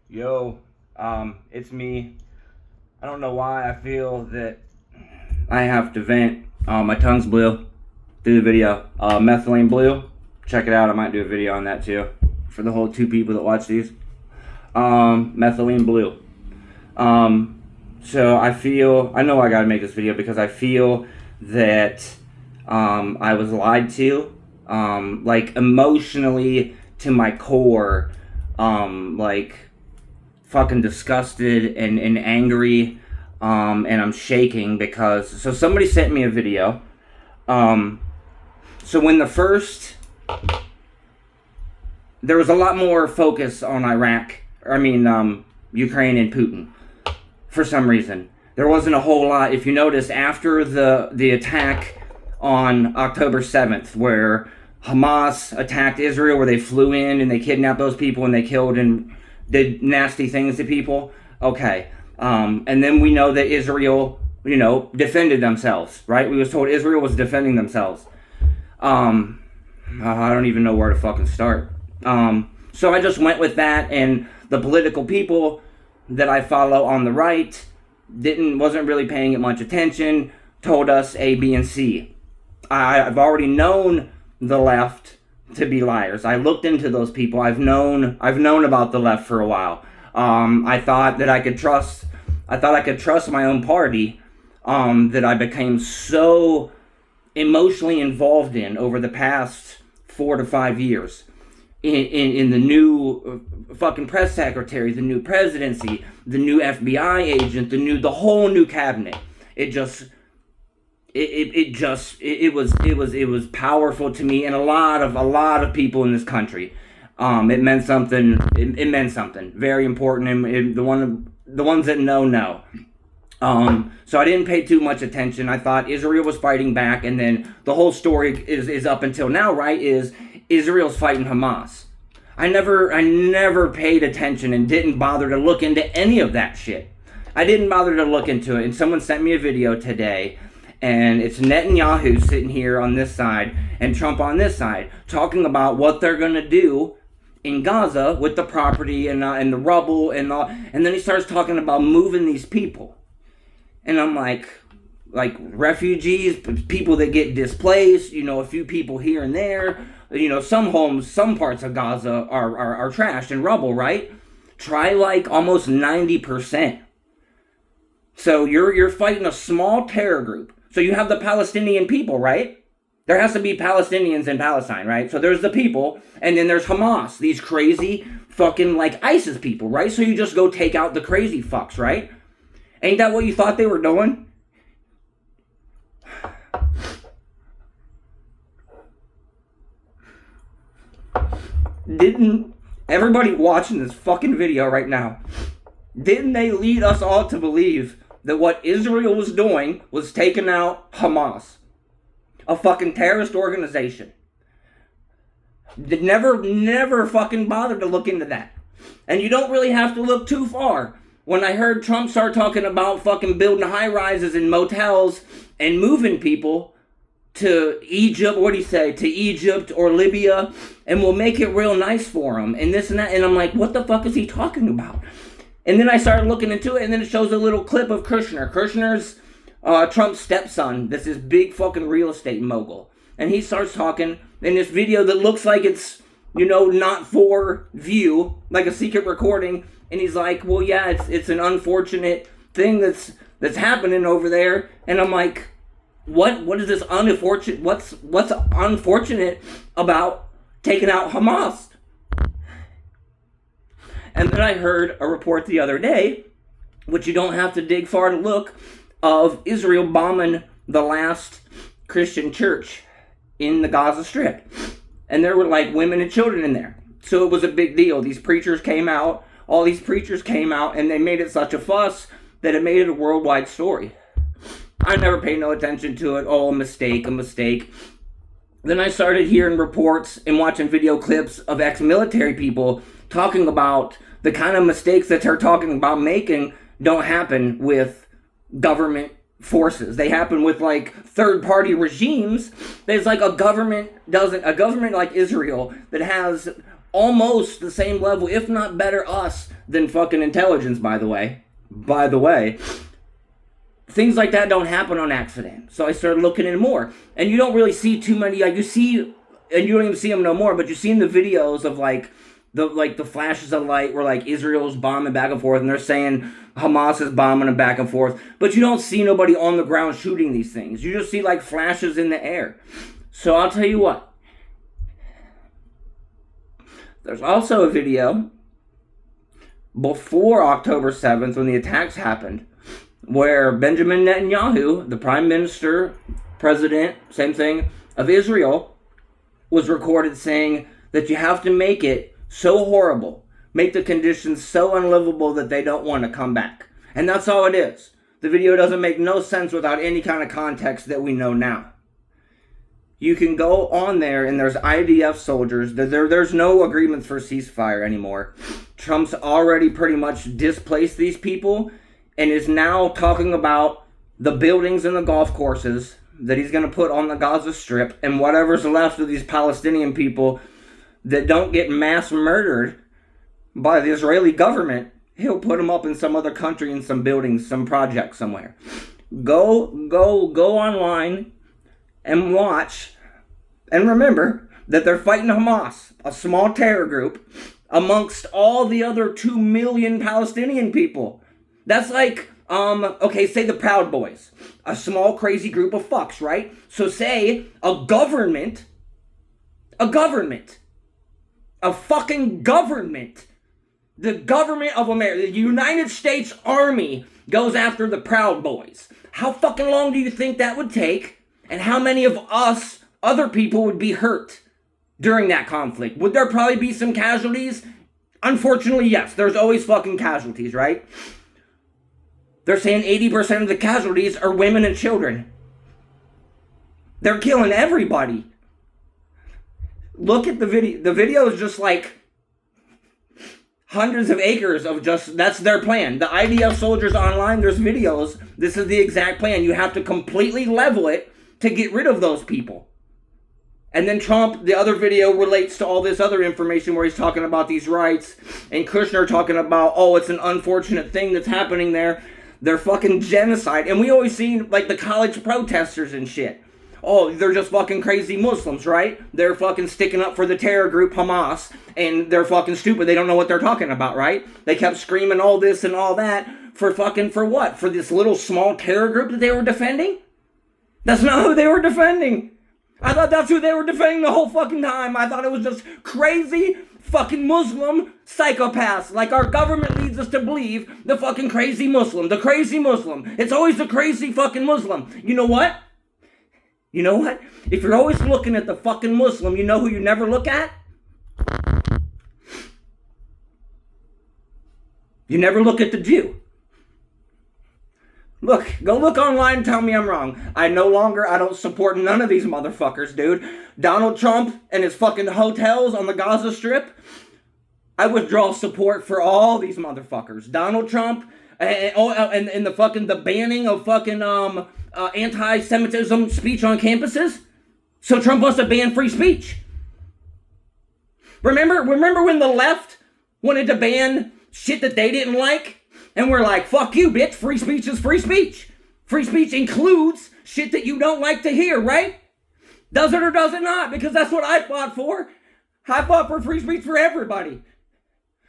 Yo, it's me. I don't know why I feel that I have to vent. My tongue's blue. Do the video. Methylene blue. Check it out. I might do a video on that too. For the whole 2 people that watch these. Methylene blue. So I know I gotta make this video because I feel that, I was lied to. Like emotionally to my core. Like fucking disgusted and angry, and I'm shaking because somebody sent me a video. So when there was a lot more focus on Ukraine and Putin for some reason. There wasn't a whole lot. If you notice, after the attack on October 7th, where Hamas attacked Israel, where they flew in and they kidnapped those people and they killed and did nasty things to people. Okay. And then we know that Israel, defended themselves, right? We was told Israel was defending themselves. I don't even know where to fucking start. So I just went with that, and the political people that I follow on the right wasn't really paying it much attention, told us A, B, and C. I've already known the left to be liars. I looked into those people. I've known about the left for a while. I thought I could trust my own party, that I became so emotionally involved in over the past 4 to 5 years. In the new fucking press secretary, the new presidency, the new FBI agent, the whole new cabinet. It was powerful to me and a lot of people in this country. It meant something. It meant something very important. And the ones that know. So I didn't pay too much attention. I thought Israel was fighting back, and then the whole story is up until now, right? Is Israel's fighting Hamas. I never paid attention and didn't bother to look into any of that shit. I didn't bother to look into it, and someone sent me a video today, and it's Netanyahu sitting here on this side and Trump on this side talking about what they're gonna do in Gaza with the property and the rubble and all, and then he starts talking about moving these people, and I'm like refugees, people that get displaced, a few people here and there, some homes, some parts of Gaza are trashed and rubble, right? Try like almost 90%. So you're fighting a small terror group. So you have the Palestinian people, right? There has to be Palestinians in Palestine, right? So there's the people, and then there's Hamas, these crazy fucking like ISIS people, right? So you just go take out the crazy fucks, right? Ain't that what you thought they were doing? Didn't everybody watching this fucking video right now, didn't they lead us all to believe that what Israel was doing was taking out Hamas, a fucking terrorist organization? Never fucking bothered to look into that. And you don't really have to look too far. When I heard Trump start talking about fucking building high-rises and motels and moving people to Egypt, what'd he say? To Egypt or Libya, and we'll make it real nice for them, and this and that, and I'm like, what the fuck is he talking about? And then I started looking into it, and then it shows a little clip of Kushner. Kushner's Trump's stepson. This is big fucking real estate mogul. And he starts talking in this video that looks like it's, not for view, like a secret recording. And he's like, well, yeah, it's an unfortunate thing that's happening over there. And I'm like, what is this unfortunate? What's unfortunate about taking out Hamas? And then I heard a report the other day, which you don't have to dig far to look, of Israel bombing the last Christian church in the Gaza Strip. And there were like women and children in there. So it was a big deal. These preachers came out, all these preachers came out, and they made it such a fuss that it made it a worldwide story. I never paid no attention to it. Oh, a mistake. Then I started hearing reports and watching video clips of ex-military people talking about the kind of mistakes that they're talking about making don't happen with government forces. They happen with like third-party regimes. There's like a government like Israel that has almost the same level, if not better us than fucking intelligence, by the way. By the way, things like that don't happen on accident. So I started looking into more. And you don't really see too many, like you see, and you don't even see them no more, but you see in the videos of like the flashes of light where like Israel's bombing back and forth and they're saying Hamas is bombing them back and forth. But you don't see nobody on the ground shooting these things. You just see like flashes in the air. So I'll tell you what. There's also a video before October 7th when the attacks happened where Benjamin Netanyahu, the prime minister, president, same thing, of Israel, was recorded saying that you have to make it so horrible, make the conditions so unlivable that they don't want to come back. And that's all it is. The video doesn't make no sense without any kind of context that we know now. You can go on there and there's IDF soldiers. There's no agreements for ceasefire anymore. Trump's already pretty much displaced these people and is now talking about the buildings and the golf courses that he's going to put on the Gaza Strip and whatever's left of these Palestinian people that don't get mass murdered by the Israeli government. He'll put them up in some other country in some buildings, some project somewhere. Go online and watch and remember that they're fighting Hamas, a small terror group, amongst all the other 2 million Palestinian people. That's like, okay, say the Proud Boys, a small crazy group of fucks, right? So say a fucking government, the government of America, the United States Army goes after the Proud Boys. How fucking long do you think that would take? And how many of us, other people, would be hurt during that conflict? Would there probably be some casualties? Unfortunately, yes. There's always fucking casualties, right? They're saying 80% of the casualties are women and children. They're killing everybody. Look at the video. The video is just like hundreds of acres of just, that's their plan. The IDF soldiers online, there's videos. This is the exact plan. You have to completely level it to get rid of those people. And then Trump, the other video relates to all this other information where he's talking about these rights. And Kushner talking about, oh, it's an unfortunate thing that's happening there. They're fucking genocide. And we always see like the college protesters and shit. Oh, they're just fucking crazy Muslims, right? They're fucking sticking up for the terror group Hamas. And they're fucking stupid. They don't know what they're talking about, right? They kept screaming all this and all that for what? For this little small terror group that they were defending? That's not who they were defending. I thought that's who they were defending the whole fucking time. I thought it was just crazy fucking Muslim psychopaths. Like our government leads us to believe the fucking crazy Muslim. The crazy Muslim. It's always the crazy fucking Muslim. You know what? You know what? If you're always looking at the fucking Muslim, you know who you never look at? You never look at the Jew. Look, go look online and tell me I'm wrong. I don't support none of these motherfuckers, dude. Donald Trump and his fucking hotels on the Gaza Strip. I withdraw support for all these motherfuckers. Donald Trump and the banning of fucking anti-Semitism speech on campuses. So Trump wants to ban free speech. Remember when the left wanted to ban shit that they didn't like? And we're like, fuck you, bitch. Free speech is free speech. Free speech includes shit that you don't like to hear, right? Does it or does it not? Because that's what I fought for. I fought for free speech for everybody.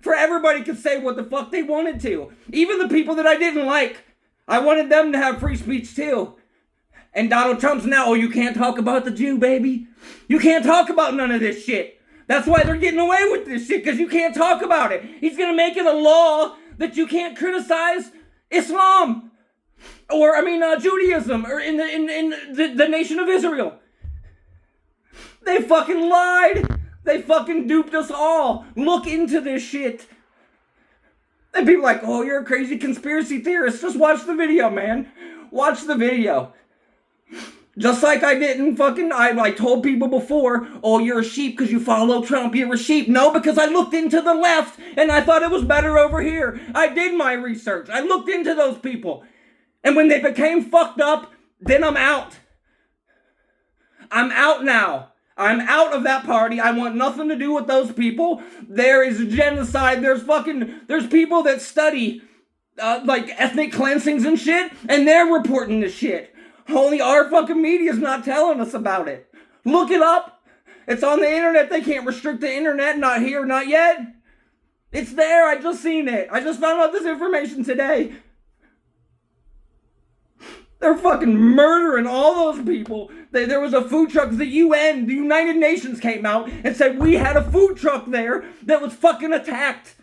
For everybody could say what the fuck they wanted to. Even the people that I didn't like. I wanted them to have free speech too. And Donald Trump's now, oh, you can't talk about the Jew, baby. You can't talk about none of this shit. That's why they're getting away with this shit, because you can't talk about it. He's going to make it a law that you can't criticize Islam, or Judaism, or in the nation of Israel. They fucking lied. They fucking duped us all. Look into this shit. And people are like, oh, you're a crazy conspiracy theorist. Just watch the video, man. Watch the video. Just like I told people before, oh, you're a sheep because you follow Trump, you're a sheep. No, because I looked into the left and I thought it was better over here. I did my research. I looked into those people. And when they became fucked up, then I'm out. I'm out now. I'm out of that party. I want nothing to do with those people. There is genocide. There's people that study like ethnic cleansings and shit, and they're reporting this shit. Only our fucking media's not telling us about it. Look it up. It's on the internet. They can't restrict the internet. Not here, not yet. It's there. I just seen it. I just found out this information today. They're fucking murdering all those people. There was a food truck. The UN, the United Nations came out and said we had a food truck there that was fucking attacked.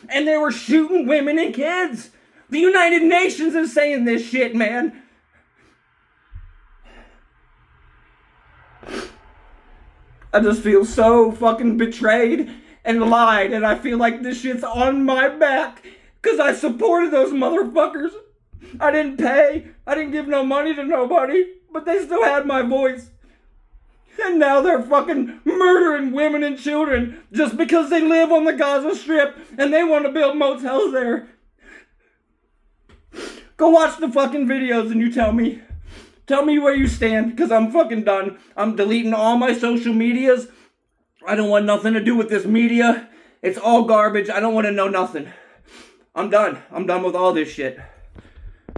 And they were shooting women and kids. The United Nations is saying this shit, man. I just feel so fucking betrayed and lied, and I feel like this shit's on my back because I supported those motherfuckers. I didn't pay. I didn't give no money to nobody, but they still had my voice. And now they're fucking murdering women and children just because they live on the Gaza Strip and they want to build motels there. Go watch the fucking videos and you tell me. Tell me where you stand, because I'm fucking done. I'm deleting all my social medias. I don't want nothing to do with this media. It's all garbage. I don't want to know nothing. I'm done. I'm done with all this shit.